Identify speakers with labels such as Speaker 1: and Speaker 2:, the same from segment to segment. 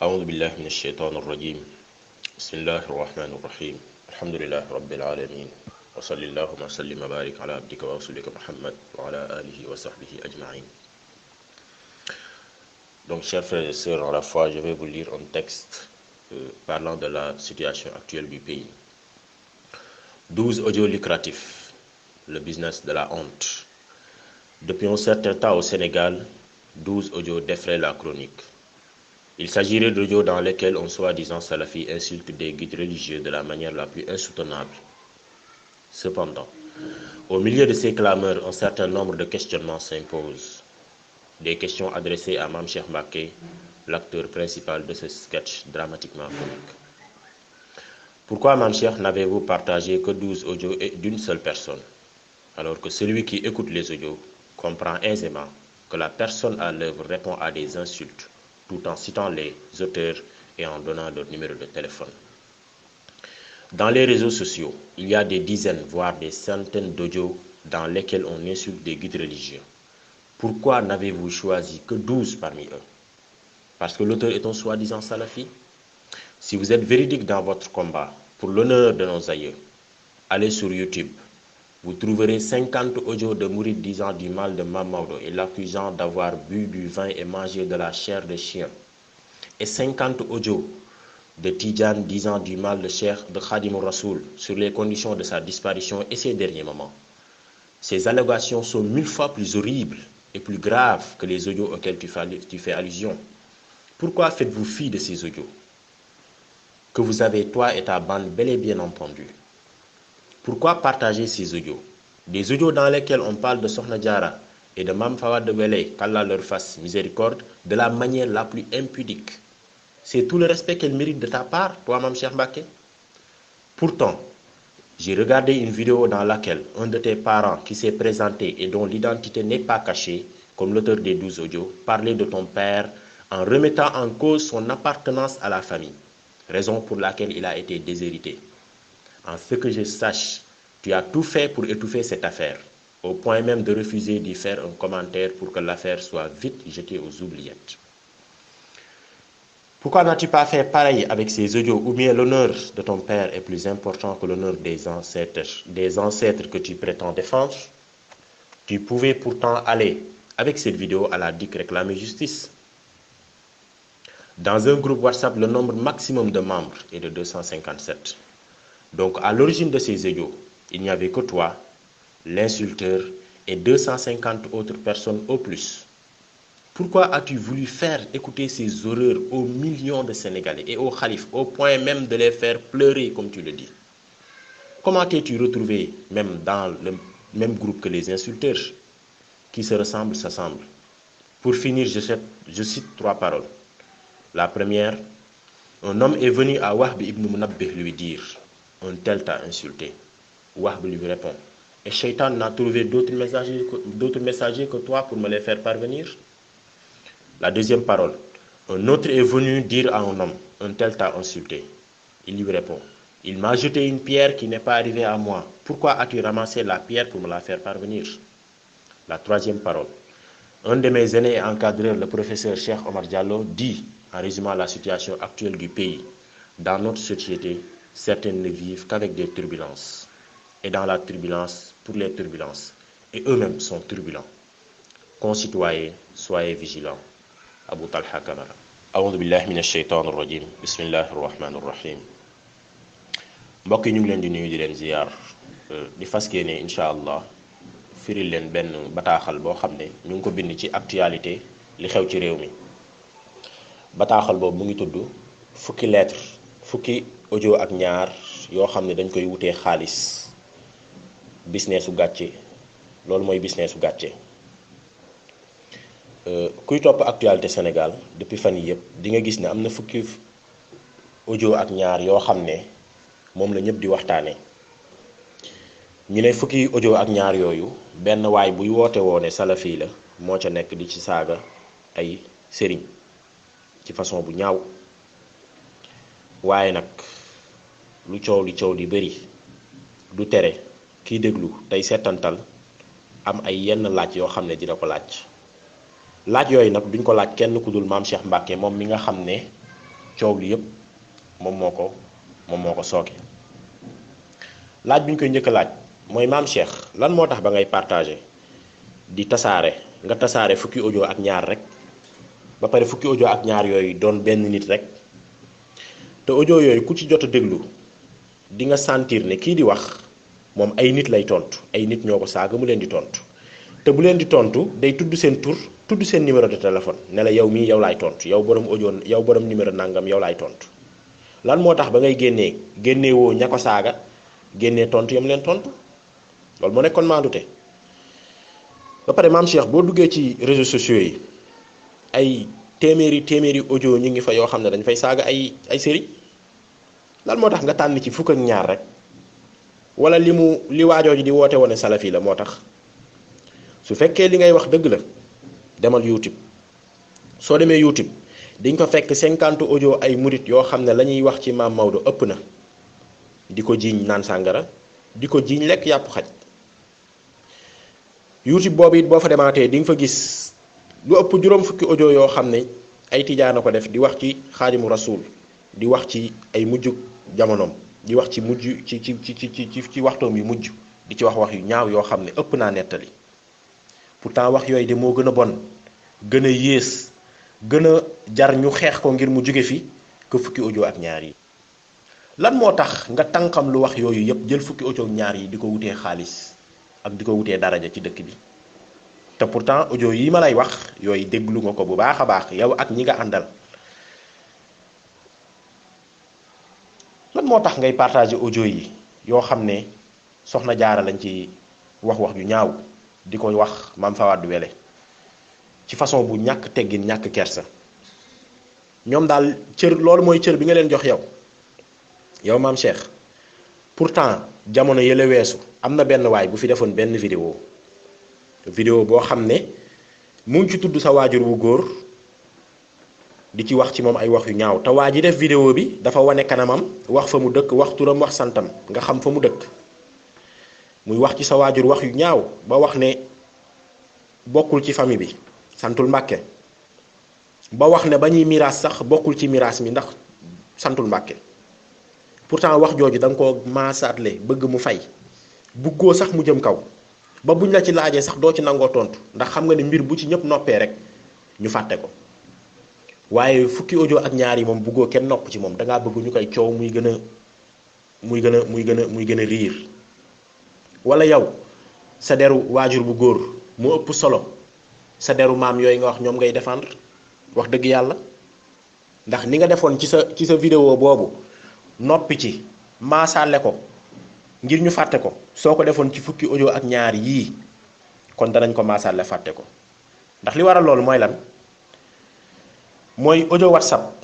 Speaker 1: أعوذ بالله من الشيطان الرجيم بسم الله الرحمن الرحيم الحمد لله رب العالمين وصلى اللهم وسلم وبارك على عبدك ورسولك محمد وعلى آله وصحبه أجمعين. Donc, chers frères et sœurs, en la foi, je vais vous lire un texte parlant de la situation actuelle du pays. 12 audios lucratifs, le business de la honte. Depuis un certain temps au Sénégal, 12 audios défraient la chronique. Il s'agirait d'audios dans lesquels un soi-disant salafi insulte des guides religieux de la manière la plus insoutenable. Cependant, au milieu de ces clameurs, un certain nombre de questionnements s'imposent. Des questions adressées à Mame Cheikh Mbacké, l'acteur principal de ce sketch dramatiquement comique. Pourquoi, Mame Cheikh, n'avez-vous partagé que 12 audios et d'une seule personne, alors que celui qui écoute les audios comprend aisément que la personne à l'œuvre répond à des insultes, tout en citant les auteurs et en donnant leur numéro de téléphone? Dans les réseaux sociaux, il y a des dizaines, voire des centaines d'audios dans lesquels on insulte des guides religieux. Pourquoi n'avez-vous choisi que 12 parmi eux? Parce que l'auteur est un soi-disant salafi? Si vous êtes véridique dans votre combat pour l'honneur de nos aïeux, allez sur YouTube. Vous trouverez 50 audios de mourides disant du mal de Mame Maodo et l'accusant d'avoir bu du vin et mangé de la chair de chien. Et 50 audios de Tidjane disant du mal de Cheikh de Khadim Rassoul sur les conditions de sa disparition et ses derniers moments. Ces allégations sont 1000 fois plus horribles et plus graves que les audios auxquels tu fais allusion. Pourquoi faites-vous fi de ces audios que vous avez, toi et ta bande, bel et bien entendu? Pourquoi partager ces audios? Des audios dans lesquels on parle de Sokhna Diarra et de Mame Fawade Wele, qu'Allah leur fasse miséricorde, de la manière la plus impudique. C'est tout le respect qu'elle mérite de ta part, toi, Mame Cheikh Mbacké. Pourtant, j'ai regardé une vidéo dans laquelle un de tes parents qui s'est présenté et dont l'identité n'est pas cachée, comme l'auteur des 12 audios, parlait de ton père en remettant en cause son appartenance à la famille, raison pour laquelle il a été déshérité. En ce que je sache, tu as tout fait pour étouffer cette affaire, au point même de refuser d'y faire un commentaire pour que l'affaire soit vite jetée aux oubliettes. Pourquoi n'as-tu pas fait pareil avec ces audios, ou bien l'honneur de ton père est plus important que l'honneur des ancêtres que tu prétends défendre? Tu pouvais pourtant aller, avec cette vidéo, à la DIC réclamer justice. Dans un groupe WhatsApp, le nombre maximum de membres est de 257. Donc, à l'origine de ces audios, il n'y avait que toi, l'insulteur, et 250 autres personnes au plus. Pourquoi as-tu voulu faire écouter ces horreurs aux millions de Sénégalais et aux khalifes, au point même de les faire pleurer, comme tu le dis? Comment t'es-tu retrouvé même dans le même groupe que les insulteurs? Qui se ressemblent, s'assemblent. Pour finir, je cite 3 paroles. La première, un homme est venu à Wahb ibn Munabbih lui dire: un tel t'a insulté. Wahb lui répond: et Shaitan n'a trouvé d'autres messagers que toi pour me les faire parvenir? La deuxième parole, un autre est venu dire à un homme: un tel t'a insulté. Il lui répond: il m'a jeté une pierre qui n'est pas arrivée à moi. Pourquoi as-tu ramassé la pierre pour me la faire parvenir? La troisième parole, un de mes aînés et encadreurs, le professeur Cheikh Omar Diallo, dit, en résumant la situation actuelle du pays: dans notre société, certains ne vivent qu'avec des turbulences. Et dans la turbulence, pour les turbulences. Et eux-mêmes sont turbulents. Concitoyens, soyez vigilants. Abu Talha Camara. A'udhu billahi minash shaytanir rajim. Bismillahir rahmanir rahim. Mbokk yi ñu ngi leen di nuyu di leen ziyaar di fas yéene incha allah firil leen benn bataaxal boo xam ne ñu ngi ko bind ci actualité li xew ci réew mi. Bataaxal boobu mu ngi tudd fukki lettre fukki audio ak ñaar yoo xam ne dañ koy wutee xaalis, businessu gàcce. Loolu mooy businessu gàcce. Kuy topp actualité Sénégal depuis fan yii yëpp di nga gis ne am na fukki audio ak ñaar yoo xam ne moom la ñëpp di waxtaane. ñu ne fukki audio ak ñaar yooyu benn waay buy woote woone salafi la moo ca nekk di ci saaga ay sëriñ ci façon bu ñaaw. waaye nag lu coow li bari du tere kiy déglu tey seetantal am ay yenn laaj yoo xam ne dina ko laaj. Laaj yooyu nag duñ ko laaj kenn ku dul Mame Cheikh Mbacké moom mi nga xam ne coow li yépp moom moo ko sooke. laaj bi ñu koy njëkk a laaj mooy maam Cheikh lan moo tax ba ngay partagé di tasaare nga tasaare fukki audio ak ñaar rek ba pare fukki audio ak ñaar yooyu doon benn nit rek te audio yooyu ku ci jot a déglu di nga sentir ne kii di wax moom ay nit lay tontu ay nit ñoo ko saaga mu leen di tontu te bu leen di tontu day tudd seen tur tudd seen numéro de téléphone ne la yow mii yow laay tontu yow borom audio yow borom numéro nangam yow laay tontu lan moo tax ba ngay génnee woo ña ko saaga génnee tontu yam leen tontu loolu moo nekkoon maandute. ba pare maam Cheikh boo duggee ci réseaux sociaux yi ay téeméeri audio ñu ngi fa yoo xam ne dañ fay saaga ay sëriñ lan moo tax nga tànn ci fukk ak ñaar rek wala li waajoo ji di woote woon salafi la moo tax. su fekkee li ngay wax dëgg la demal YouTube soo demee YouTube diñ ko fekk 50 audio ay murit yoo xam ne la ñuy wax ci maam Maodo ëpp na di ko jiiñ naan sàngara di ko jiiñ lekk yàpp xaj. YouTube boobu it boo fa demaatee di nga fa gis lu ëpp juróom fukki audio yoo xam ne ay tijaana ko def di wax ci xaadimu rasul di wax ci ay mujj jamonoom di wax ci mujj ci waxtoom yu mujj di ci wax yu ñaaw yoo xam ne ëpp naa nettali. pourtant wax yooyu de moo gën a bon gën a yées gën a jar ñu xeex ko ngir mu jóge fi que fukki audio ak ñaar yi. lan moo tax nga tànqam lu wax yooyu yépp jël fukki audio ak ñaar yi di ko wutee xaalis ak di ko wutee daraja ci dëkk bi te pourtant audio yi ma lay wax yooyu déglu nga ko bu baax a baax yow ak ñi nga àndal. lan moo tax ngay partager audio yi yoo xam ne soxna jaara lañ ci wax ju ñaaw di ko wax maam Fawade Wele ci façon bu ñàkk teggin ñàkk kersa ñoom daal cër loolu mooy cër bi nga leen jox yow maam Cheikh. pourtant jamono yële weesu am na benn waay bu fi defoon benn vidéo boo xam ne mu ngi ci tudd sa waajur wu góor di ci wax ci moom ay wax yu ñaaw te waa ji def vidéo bi dafa wane kanamam wax fa mu dëkk wax turam wax santam nga xam fa mu dëkk muy wax ci sa waajur wax yu ñaaw ba wax ne bokkul ci famille bi santul Mbàkke ba wax ne ba ñuy miraas sax bokkul ci miraas mi ndax santul Mbàkke pourtant wax jooju da nga koo maasaatle bëgg mu fay buggoo sax mu jëm kaw ba buñ la ci laajee sax doo ci nangoo tontu ndax xam nga ne mbir bu ci ñëpp noppee rek ñu fàtte ko waaye fukki audio ak ñaar yi moom buggoo kenn nopp ci moom dangaa bëgg ñu koy coow muy gën a riir. wala yow sa deru waajur bu góor mu ëpp solo sa deru maam yooyu nga wax ñoom ngay défendre wax dëgg yàlla ndax ni nga defoon ci sa vidéo boobu noppi ci maasaale ko ngir ñu fàtte ko soo ko defoon ci fukki audio ak ñaar yii kon danañ ko maasaale fàtte ko ndax li waral loolu mooy lan mooy audio WhatsApp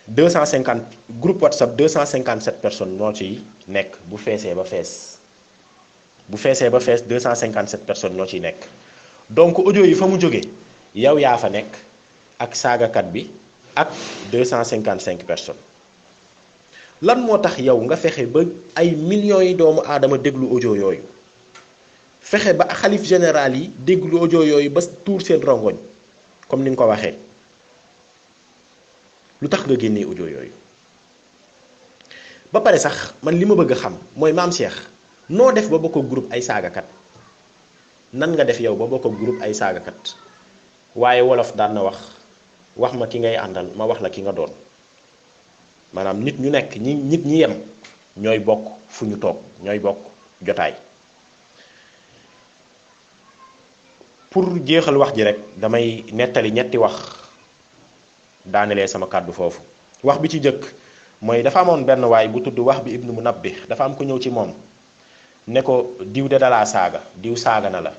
Speaker 1: 250 groupe WhatsApp 257 personnes ñoo ciy nekk bu feesee ba fees 257 personnes ñoo ciy nekk donc audio yi fa mu jóge yow yaa fa nekk ak saagakat bi ak 255 personnes lan moo tax yow nga fexe ba ay millions yi doomu aadama déglu audio yooyu fexe ba xalif général yi déglu audio yooyu ba tuur seen rongoñ comme ni nga ko waxee lu tax nga génnee audio yooyu ba pare sax man li ma bëgg a xam mooy maam Cheikh noo def ba bokk groupe ay saagakat nan nga def yow ba bokk groupe ay saagakat waaye wolof daan na wax ma ki ngay àndal ma wax la ki nga doon maanaam nit ñu nekk nit ñi yem ñooy bokk fu ñu toog ñooy bokk jotaay. pour jeexal wax ji rek damay nettali ñetti wax daanelee sama kàddu foofu wax bi ci jëkk mooy dafa amoon benn waay bu tudd wax bi ibnu Munabbih dafa am ko ñëw ci moom ne ko diw de dalaa saaga diw saaga na la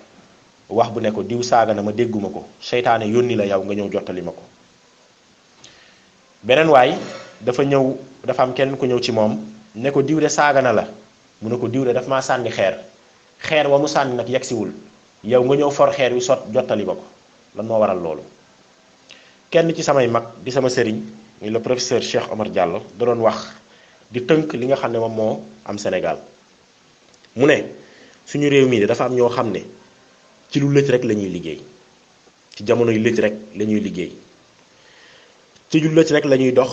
Speaker 1: wax bu ne ko diw saaga na ma dégguma ko seytaane yónni la yow nga ñëw jottali ma ko. beneen waay dafa am kenn ku ñëw ci moom ne ko diw de saaga na la mu ne ko diw de daf maa sànni xeer wa mu sànni nag yegsiwul yow nga ñëw for xeer wi sot jottali ba ko lan moo waral loolu. kenn ci samay mag di sama sëriñ muy le professeur Cheikh Omar Diallo da doon wax di tënk li nga xam ne moom moo am Sénégal mu ne suñu réew mii de dafa am ñoo xam ne ci lu lëj rek la ñuy liggéey ci jamono yu lëj rek la ñuy liggéey ci lu lëj rek la ñuy dox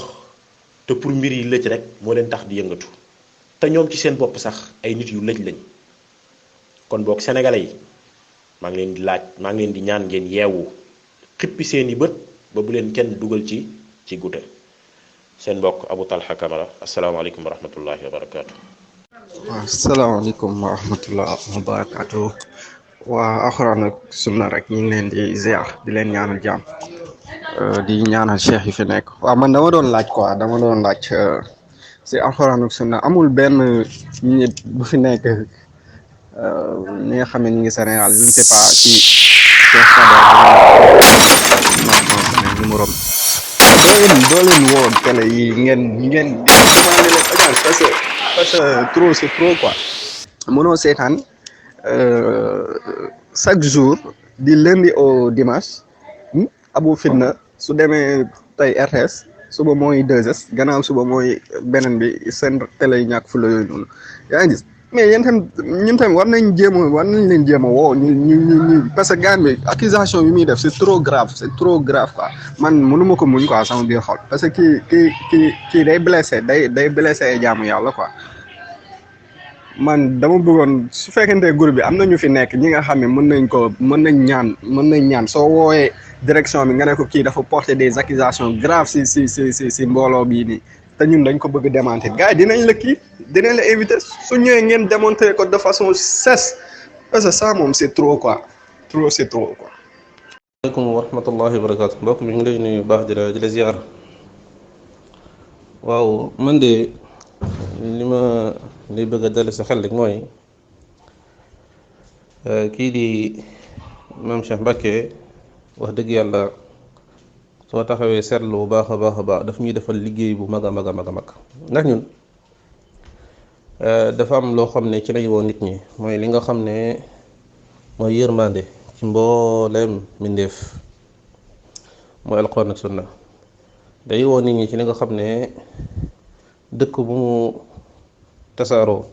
Speaker 1: te pour mbir yi lëj rek moo leen tax di yëngatu te ñoom ci seen bopp sax ay nit yu lëj lañ. kon boog sénégalais yi maa ngi leen di laaj maa ngi leen di ñaan ngeen yeewu xippi seeni bët ba bu leen kenn dugal ci gute. seen mbokk Abou Talha Camara asalaamaaleykum wa rahmatullahi wa barakaatu.
Speaker 2: waaw asalaamaaleykum wa rahmatullahi wa barakaatu. waa Alxuraan ak Sunna rek ñu ngi leen di ziar di leen ñaanal jàmm di ñaanal cheikh yi fi nekk. waaw man dama doon laaj si Alxuraan ak Sunna amul benn nit bu fi nekk ñi nga xam ne ñu ngi Sénégal je ne sais pas ci numéro doo leen woo télé yi ngeen demandé leen audience parce que trop c'est trop quoi. mënoo seetaan chaque jour du lundi au dimanche Abou Fitna su demee tey RTS suba mooy 2S gannaaw suba mooy beneen bi seen télé yi ñàkk fu la yooyu noonu yaa ngi gis mais yéen tam ñun tamit war nañ leen jéem a woo ñu parce que gaan bi accusation bi muy def c'est trop grave quoi man mënuma ko muñ quoi sama biir xol parce que kii day blessé day blessé ay jaamu yàlla quoi. man dama bëggoon su fekkente groupe bi am na ñu fi nekk ñi nga xam ne mën nañ ñaan soo woowee direction bi nga ne ko kii dafa porter des accusations graves si mbooloo bii nii te ñun dañ ko bëgg démentir gars yi dinañ la inviter su ñëwee ngeen démontrer ko de façon sèche parce que ça moom c'est trop quoi c'est trop quoi.
Speaker 3: asalaamaaleykum wa rahmatullahi wa barakaatu mbokk mi ngi lay nuyu baax di la ziar waaw man de li bëgg a dale sa xel rek mooy kii di maam Cheikh Mbacké wax dëgg yàlla soo taxawee seetlu bu baax a baax daf ñuy defal liggéey bu mag a mag ndax ñun dafa am loo xam ne ci lañ woo nit ñi mooy li nga xam ne mooy yërmande ci mbooleem mbindeef mooy alxuraan ak sunna day woo nit ñi ci li nga xam ne dëkk bu mu tasaaroo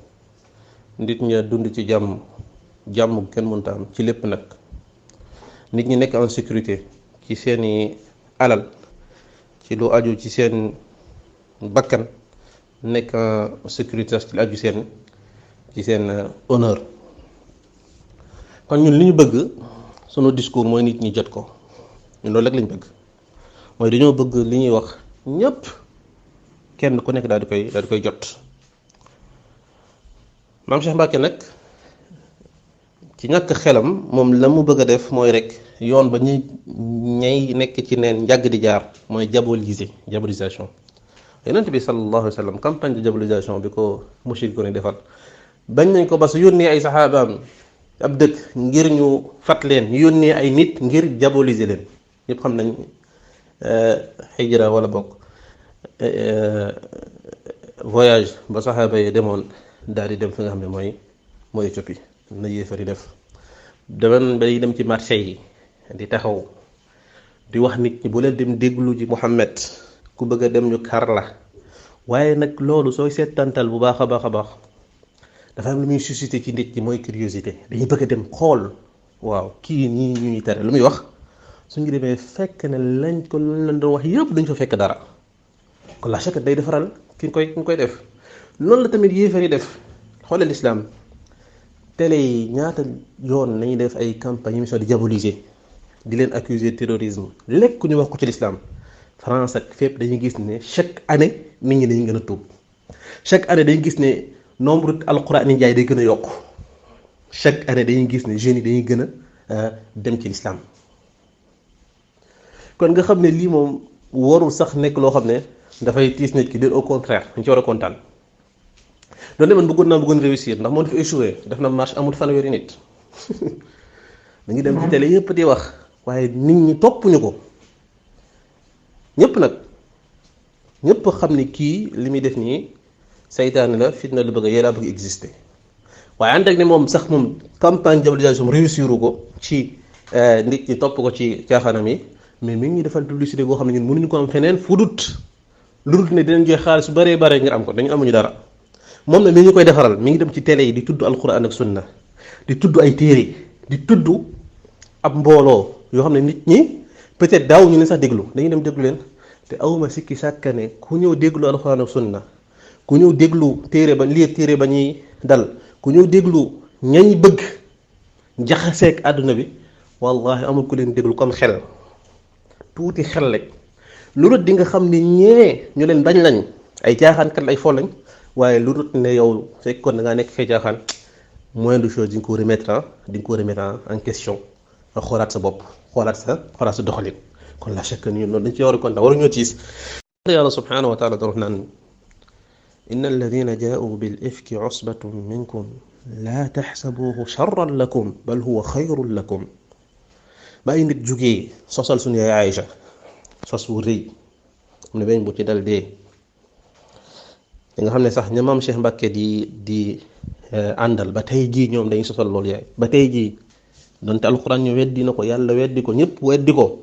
Speaker 3: nit ñi dund ci jàmm kenn mënta am ci lépp nag nit ñi nekk en sécurité ci seeni alal ci lu aju ci seen bakkan nekk en sécurité ci lu aju ci seen honneur. kon ñun li ñu bëgg sunu discours mooy nit ñi jot ko ñun loolu rek lañ bëgg mooy dañoo bëgg li ñuy wax ñépp kenn ku nekk daal di koy jot. maam Cheikh Mbacké nag ci ñàkk xelam moom la mu bëgg a def mooy rek yoon ba ñay nekk ci neen yàgg di jaar mooy diabolisation yonent bi sallallahu alayhi wa sallam campagne de diabolisation bi ko mushrik ko ne defal bañ nañ ko ba su yónnee ay saxaabaam ab dëkk ngir ñu fat leen ñu yónnee ay nit ngir diaboliser leen ñëpp xam nañ hijra wala bokk voyage ba saxaaba yi demoon daal di dem fi nga xam ne mooy Éthiopie na yéefari def demen bay dem ci marché yi di taxaw di wax nit ñi bu leen dem déglu ji Muhammad ku bëgg a dem ñu kar la waaye nag loolu sooy seetantal bu baax a baax dafa am lu muy suscité ci nit ñi mooy curiosité dañuy bëgg a dem xool waaw kii nii ñuy tere lu muy wax suñu demee fekk ne lañ doon wax yëpp dañ fa fekk dara kon la chaque day defaral ki koy def loolu la tamit yéefari def xoolal islam télé yi ñaata yoon nañu def ay campagne émission di diaboliser di leen accuser terrorisme lekk ñu wax ko ci l'islam France ak fépp dañuy gis ne chaque année nit ñi dañuy gën a tuub chaque année dañuy gis ne nombre alquran ni jaay day gën a yokk chaque année dañuy gis ne jeunes yi dañuy gën a dem ci l'islam kon nga xam ne lii moom warul sax nekk loo xam ne dafay tiis nit ki au contraire dañ ci war a kontaan loolu man bëggoon réussir ndax moo dafa échoué def na marche amul fanweeri nit da ngi dem ci télé yëpp di wax waaye nit ñi toppuñu ko ñëpp xam ne kii li muy def nii saytaane la fitna lu bëgg a yéelaa bëgg exister waaye ànd ak ne moom campagne diabolisation réussiru ko ci nit ñi topp ko ci caaxaanam yi mais mi ngi defal publicité boo xam ne ñun mënuñu ko am feneen fu dut lu dul ne dinañ joxe xaalis su bëree bare ngir am ko dañu amuñu dara moom na mi ñu koy defaral mi ngi dem ci télé yi di tudd alquran ak sunna di tudd ay téere di tudd ab mbooloo yoo xam ne nit ñi peut-être daaw ñu leen sax déglu dañuy dem déglu leen te awma sikki sàkka ne ku ñëw déglu alxuraan ak sunna ku ñëw déglu téere ba lire téere ba ñuy dal ku ñëw déglu ñañ bëgg jaxaseeg àdduna bi wallahi amul ku leen déglu comme xel tuuti xel rek lu dul di nga xam ne ñee ñu leen bañ lañ ay caaxaankat ay fo lañ waaye lu dul ne yow fekkoon da ngaa nekk fee caaxaan moins de chose di nga ko remettre en question nga xoolaat sa bopp xoolaat sa doxalin kon la chaque ni loolu dañ ci war a kontaan waruñoo tiis yàlla subhanahu wa taala da wax naan inna alladina jaa'u bil ifki usbatun minkum la taxsabuhu charran lakum bal huwa xayrun lakum ba ay nit jugee sosal suñu yaay Aïcha sos wu rëy mu ne bañ bu ci dal dee nga xam ne sax ña maam Cheikh Mbacke di àndal ba tey jii ñoom dañuy sosal loolu yaay ba tey jii donte alxuraan ñu weddi na ko yàlla weddi ko ñëpp weddi ko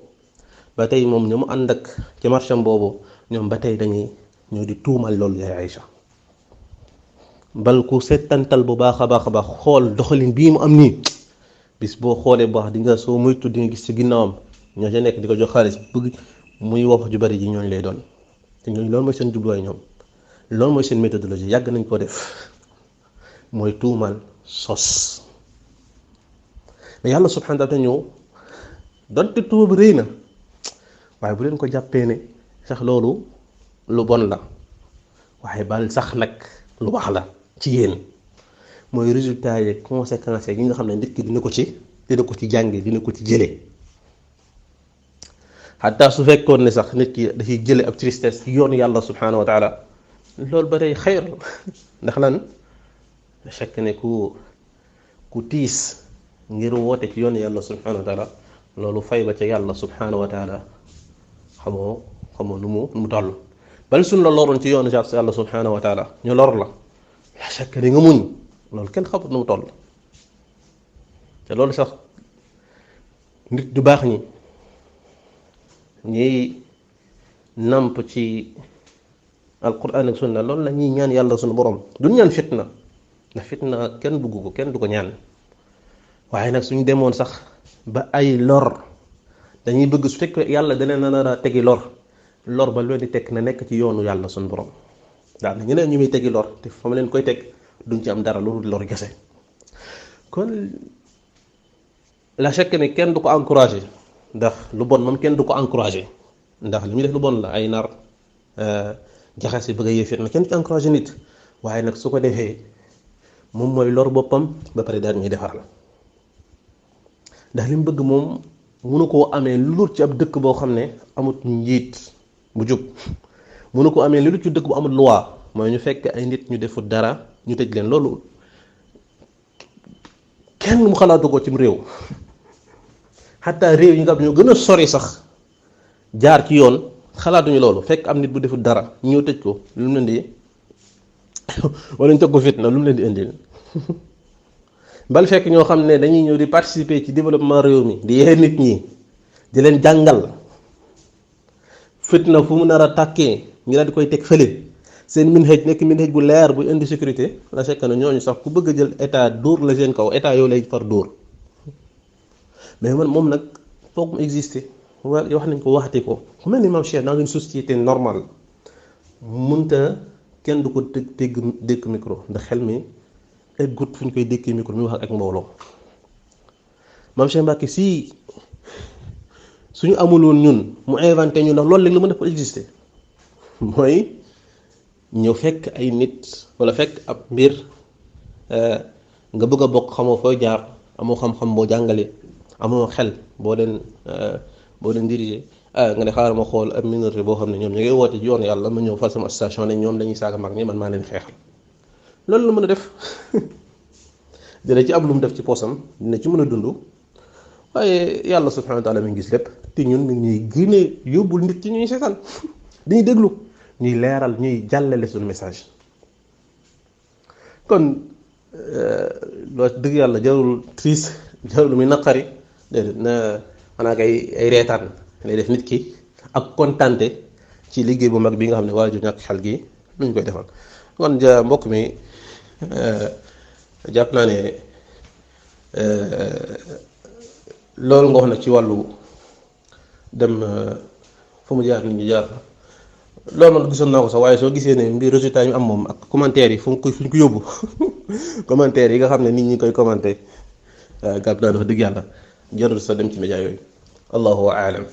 Speaker 3: ba tey moom ñu mu ànd ak ci marcham boobu ñoom ba tey dañuy ñëw di tuumal loolu yaay Aïcha bal ku settantal bu baax a baax xool doxalin bii mu am nii bis boo xoolee baax di nga soo moytu di nga gis ci ginnaawam ñoo ca nekk di ko jox xaalis bëgg muy wax ju bari ji ñooñu lay doon te ñooñu loolu mooy seen jubluwaay ñoom loolu mooy seen méthodologie yàgg nañ ko def mooy tuumal sos mais yàlla subhanahu wa taala ñëw donte tuuma bi rëy na waaye bu leen ko jàppee ne sax loolu lu bon la waaye bal sax nag lu baax la ci yéen mooy résultat yi conséquences yi nga xam ne nit ki dina ko ci jànge dina ko ci jëlee xataa su fekkoon ne sax nit ki dafay jële ab tristesse ci yoonu yàlla subhanahu wa taala loolu ba tey xayr ndax lan fekk ne ku tiis ngir woote ci yoonu yàlla subhanahu wa taala loolu fay ba ca yàlla subhanahu wa taala xamoo nu mu toll bal suñ la loroon ci yoonu yàlla subhanahu wa taala ñu lor la fekk ne nga muñ loolu kenn xamut nu mu toll te loolu sax nit du baax ñiy namp ci alquran ak sunna loolu la ñuy ñaan yàlla suñu borom du ñaan fitna ndax fitna kenn bugg ko kenn du ko ñaan waaye nag suñu demoon sax ba ay lor dañuy bëgg su fekk yàlla dana nar a tegi lor ba leen di teg na nekk ci yoonu yàlla suñu borom daal na ñeneen ñu muy tegi lor te fa ma leen koy teg duñ ci am dara loolu lor gese kon la chaque ne kenn du ko encouragé ndax lu bon moom kenn du ko encouragé ndax li muy def lu bon la ay nar jaxase bëgg a yéeféet na kenn ci encouragé nit waaye nag su ko defee moom mooy lor boppam ba pare daal ñuy defaral ndax li mu bëgg moom mënu koo amee lu dul ci ab dëkk boo xam ne amut njiit bu jub mënu ko amee lu dul ci dëkk bu amut loi mooy ñu fekk ay nit ñu defut dara ñu tëj leen loolu kenn mu xalaatu ko cim réew xataa réew yi nga xam ñoo gën a sori sax jaar ci yoon xalaatuñu loolu fekk am nit bu defut dara ñëw tëj ko lu mu leen di wala ñu teg ko fitna lu mu leen di indil bal fekk ñoo xam ne dañuy ñëw di participer ci développement réew mi di yee nit ñi di leen jàngal fitna fu mu nar a tàkkee ñu daal di koy teg fële seen minhaj nekk minhaj bu leer bu indi sécurité la fekk na ñooñu sax ku bëgg a jël état dóor la seen kaw état yow lay far dóor mais moom nag foog mu exister wax nañ ko waxati ko ku mel ni Mame Cheikh dans une société normale munta kenn du ko dégg micro ndax xel mi eggut fu ñu koy dékkee micro mi wax ak mbooloo Mame Cheikh Mbacke si suñu amuloon ñun mu inventé ñu ndax loolu léegi la mën a fa exister mooy ñëw fekk ay nit wala fekk ab mbir nga bëgg a bokk xamoo fooy jaar amoo xam-xam boo jàngale amoo xel boo leen diriger nga ne xaaral ma xool ab minorité boo xam ne ñoom ñu ngi woote ci yoon yàlla ma ñëw fal sama station ne ñoom dañuy saaga mag ñi man maa leen xeexal loolu la mën a def dina ci am lu mu def ci poosam dina ci mën a dund waaye yàlla subhanahu wa taala mi ngi gis lépp te ñun mi ngi ñuy génnee yóbbul nit ci ñuy seetaan dañuy déglu ñuy leeral ñuy jàllale suñu message kon loolu dëgg yàlla jarul triste jarul lu muy naqari déedéet na xanaa kay ay reetaan lay def nit ki ak kontante ci liggéey bu mag bi nga xam ne waajur ñàkk xel gi lu ñu koy defal kon mbokk mi jàpp naa ne loolu nga wax nag ci wàllu dem fu mu jaar nit ñi jaar loolu man gisoon naa ko sax waaye soo gisee ne mbir résultat yi am moom ak commentaire yi fu ñu ko yóbbu commentaire yi nga xam ne nit ñi koy commenté gàpp naa dafa dëgg yàlla jarul sa dem ci média yooyu allahu aalam